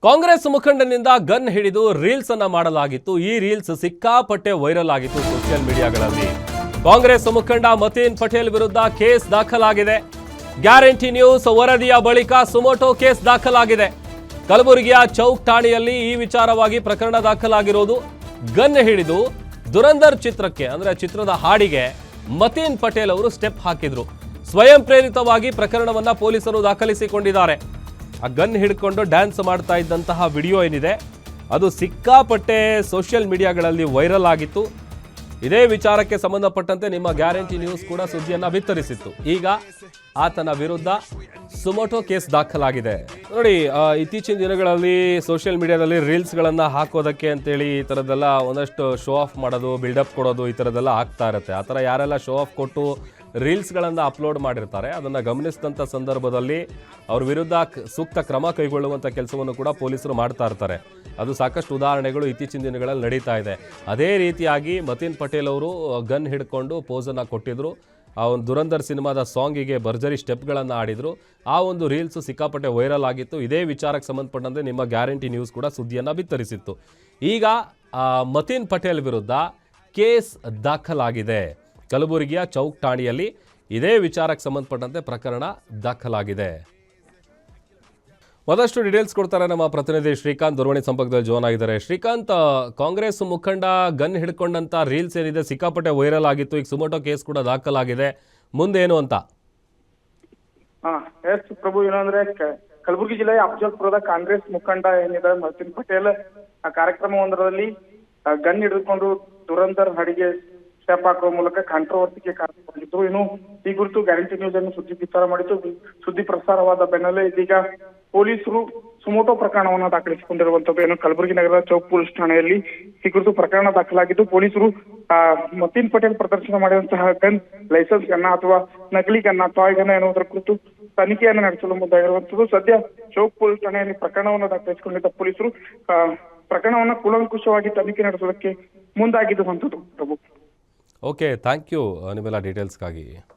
Congress ಮುಖಂಡನಿಂದ gun ಹಿಡಿದು reels ಅನ್ನ ಮಾಡಲಾಗಿತ್ತು. ಈ ರೀಲ್ಸ್ ಸಿಕ್ಕಾಪಟ್ಟೆ ವೈರಲ್ ಆಗಿತ್ತು ಸೋಷಿಯಲ್ ಮೀಡಿಯಾಗಳಲ್ಲಿ. ಕಾಂಗ್ರೆಸ್ ಮುಖಂಡ ಮತೀನ್ ಪಟೇಲ್ ವಿರುದ್ಧ ಕೇಸ್ ದಾಖಲಾಗಿದೆ. ಗ್ಯಾರಂಟಿ ನ್ಯೂಸ್ ವರದಿಯ ಬಳಿಕ ಸುಮೋಟೋ ಕೇಸ್ ದಾಖಲಾಗಿದೆ. ಕಲಬುರಗಿಯ ಚೌಕ್ ಠಾಣೆಯಲ್ಲಿ ಈ ವಿಚಾರವಾಗಿ ಪ್ರಕರಣ ದಾಖಲಾಗಿರೋದು. ಗನ್ ಹಿಡಿದು ದುರಂಧರ್ ಚಿತ್ರಕ್ಕೆ ಅಂದ್ರೆ ಚಿತ್ರದ ಹಾಡಿಗೆ ಮತೀನ್ ಪಟೇಲ್ ಅವರು ಸ್ಟೆಪ್ ಹಾಕಿದ್ರು. ಸ್ವಯಂ ಪ್ರೇರಿತವಾಗಿ ಪ್ರಕರಣವನ್ನ ಪೊಲೀಸರು ದಾಖಲಿಸಿಕೊಂಡಿದ್ದಾರೆ. ಆ ಗನ್ ಹಿಡ್ಕೊಂಡು ಡ್ಯಾನ್ಸ್ ಮಾಡ್ತಾ ಇದ್ದಂತಹ ವಿಡಿಯೋ ಏನಿದೆ ಅದು ಸಿಕ್ಕಾಪಟ್ಟೆ ಸೋಷಿಯಲ್ ಮೀಡಿಯಾಗಳಲ್ಲಿ ವೈರಲ್ ಆಗಿತ್ತು. ಇದೇ ವಿಚಾರಕ್ಕೆ ಸಂಬಂಧಪಟ್ಟಂತೆ ನಿಮ್ಮ ಗ್ಯಾರಂಟಿ ನ್ಯೂಸ್ ಕೂಡ ಸುದ್ದಿಯನ್ನ ಬಿತ್ತರಿಸಿತ್ತು. ಈಗ ಆತನ ವಿರುದ್ಧ ಸುಮೋಟೋ ಕೇಸ್ ದಾಖಲಾಗಿದೆ. ನೋಡಿ, ಇತ್ತೀಚಿನ ದಿನಗಳಲ್ಲಿ ಸೋಷಿಯಲ್ ಮೀಡಿಯಾದಲ್ಲಿ ರೀಲ್ಸ್ಗಳನ್ನು ಹಾಕೋದಕ್ಕೆ ಅಂತೇಳಿ ಈ ಥರದ್ದೆಲ್ಲ ಒಂದಷ್ಟು ಶೋ ಆಫ್ ಮಾಡೋದು, ಬಿಲ್ಡಪ್ ಕೊಡೋದು ಈ ಥರದ್ದೆಲ್ಲ ಆಗ್ತಾ ಇರುತ್ತೆ. ಆ ಥರ ಯಾರೆಲ್ಲ ಶೋ ಆಫ್ ಕೊಟ್ಟು ರೀಲ್ಸ್ಗಳನ್ನು ಅಪ್ಲೋಡ್ ಮಾಡಿರ್ತಾರೆ ಅದನ್ನು ಗಮನಿಸಿದಂಥ ಸಂದರ್ಭದಲ್ಲಿ ಅವ್ರ ವಿರುದ್ಧ ಸೂಕ್ತ ಕ್ರಮ ಕೈಗೊಳ್ಳುವಂಥ ಕೆಲಸವನ್ನು ಕೂಡ ಪೊಲೀಸರು ಮಾಡ್ತಾ ಇರ್ತಾರೆ. ಅದು ಸಾಕಷ್ಟು ಉದಾಹರಣೆಗಳು ಇತ್ತೀಚಿನ ದಿನಗಳಲ್ಲಿ ನಡೀತಾ ಇದೆ. ಅದೇ ರೀತಿಯಾಗಿ ಮತೀನ್ ಪಟೇಲ್ ಅವರು ಗನ್ ಹಿಡ್ಕೊಂಡು ಪೋಸನ್ನು ಕೊಟ್ಟಿದ್ರು. ಆ ಒಂದು ದುರಂಧರ್ ಸಿನಿಮಾದ ಸಾಂಗಿಗೆ ಭರ್ಜರಿ ಸ್ಟೆಪ್ಗಳನ್ನು ಆಡಿದರು. ಆ ಒಂದು ರೀಲ್ಸು ಸಿಕ್ಕಾಪಟ್ಟೆ ವೈರಲ್ ಆಗಿತ್ತು. ಇದೇ ವಿಚಾರಕ್ಕೆ ಸಂಬಂಧಪಟ್ಟಂತೆ ನಿಮ್ಮ ಗ್ಯಾರಂಟಿ ನ್ಯೂಸ್ ಕೂಡ ಸುದ್ದಿಯನ್ನು ಬಿತ್ತರಿಸಿತ್ತು. ಈಗ ಮತೀನ್ ಪಟೇಲ್ ವಿರುದ್ಧ ಕೇಸ್ ದಾಖಲಾಗಿದೆ. ಕಲಬುರಗಿಯ ಚೌಕ್ ಠಾಣೆಯಲ್ಲಿ ಇದೇ ವಿಚಾರಕ್ಕೆ ಸಂಬಂಧಪಟ್ಟಂತೆ ಪ್ರಕರಣ ದಾಖಲಾಗಿದೆ. ಮತ್ತಷ್ಟು ಡೀಟೇಲ್ಸ್ ಕೊಡ್ತಾರೆ ನಮ್ಮ ಪ್ರತಿನಿಧಿ ಶ್ರೀಕಾಂತ್. ದೂರವಾಣಿ ಸಂಪರ್ಕದಲ್ಲಿ ಜಾಯ್ನ್ ಆಗಿದ್ದಾರೆ. ಶ್ರೀಕಾಂತ್, ಕಾಂಗ್ರೆಸ್ ಮುಖಂಡ ಗನ್ ಹಿಡ್ಕೊಂಡಂತ ರೀಲ್ಸ್ ಏನಿದೆ ಸಿಕ್ಕಾಪಟ್ಟೆ ವೈರಲ್ ಆಗಿತ್ತು. ಈಗ ಸುಮೋಟೋ ಕೇಸ್ ಕೂಡ ದಾಖಲಾಗಿದೆ. ಮುಂದೇನು ಅಂತ? ಎಸ್ ಪ್ರಭು, ಏನಂದ್ರೆ ಕಲಬುರಗಿ ಜಿಲ್ಲೆಯ ಅಫಜಲ್ಪುರದ ಕಾಂಗ್ರೆಸ್ ಮುಖಂಡ ಏನಿದೆ ಮತೀನ್ ಪಟೇಲ್ ಆ ಕಾರ್ಯಕ್ರಮವೊಂದರಲ್ಲಿ ಗನ್ ಹಿಡಿದುಕೊಂಡು ದುರಂಧರ್ ಹಾಡಿಗೆ ಸ್ಟೆಪ್ ಹಾಕುವ ಮೂಲಕ ಕಾಂಟ್ರವರ್ಸಿಗೆ ಕಾರಣವಾಗಿದ್ದು. ಇನ್ನು ಈ ಕುರಿತು ಗ್ಯಾರಂಟಿ ನ್ಯೂಸ್ ಅನ್ನು ಸುದ್ದಿ ಬಿತ್ತರ ಮಾಡಿದ್ದು. ಸುದ್ದಿ ಪ್ರಸಾರವಾದ ಬೆನ್ನಲ್ಲೇ ಇದೀಗ ಪೊಲೀಸರು ಸುಮೋಟೋ ಪ್ರಕರಣವನ್ನು ದಾಖಲಿಸಿಕೊಂಡಿರುವಂತದ್ದು. ಏನು ಕಲಬುರಗಿ ನಗರದ ಚೌಕ್ ಪೊಲೀಸ್ ಠಾಣೆಯಲ್ಲಿ ಈ ಕುರಿತು ಪ್ರಕರಣ ದಾಖಲಾಗಿದ್ದು, ಪೊಲೀಸರು ಮತೀನ್ ಪಟೇಲ್ ಪ್ರದರ್ಶನ ಮಾಡಿದಂತಹ ಗನ್ ಲೈಸೆನ್ಸ್ ಗನ್ನ ಅಥವಾ ನಕಲಿ ಗನ್ನ, ಟಾಯ್ ಗನ್ನ ಎನ್ನುವುದರ ಕುರಿತು ತನಿಖೆಯನ್ನು ನಡೆಸಲು ಮುಂದಾಗಿರುವಂತದ್ದು. ಸದ್ಯ ಚೌಕ್ ಪೊಲೀಸ್ ಠಾಣೆಯಲ್ಲಿ ಪ್ರಕರಣವನ್ನು ದಾಖಲಿಸಿಕೊಂಡಿದ್ದ ಪೊಲೀಸರು ಪ್ರಕರಣವನ್ನು ಕೂಲಂಕುಷವಾಗಿ ತನಿಖೆ ನಡೆಸೋದಕ್ಕೆ ಮುಂದಾಗಿರುವಂತದ್ದು. ಪ್ರಭು, ಓಕೆ, ಥ್ಯಾಂಕ್ ಯು ನಿಮ್ಮೆಲ್ಲ ಡೀಟೇಲ್ಸ್ಗಾಗಿ.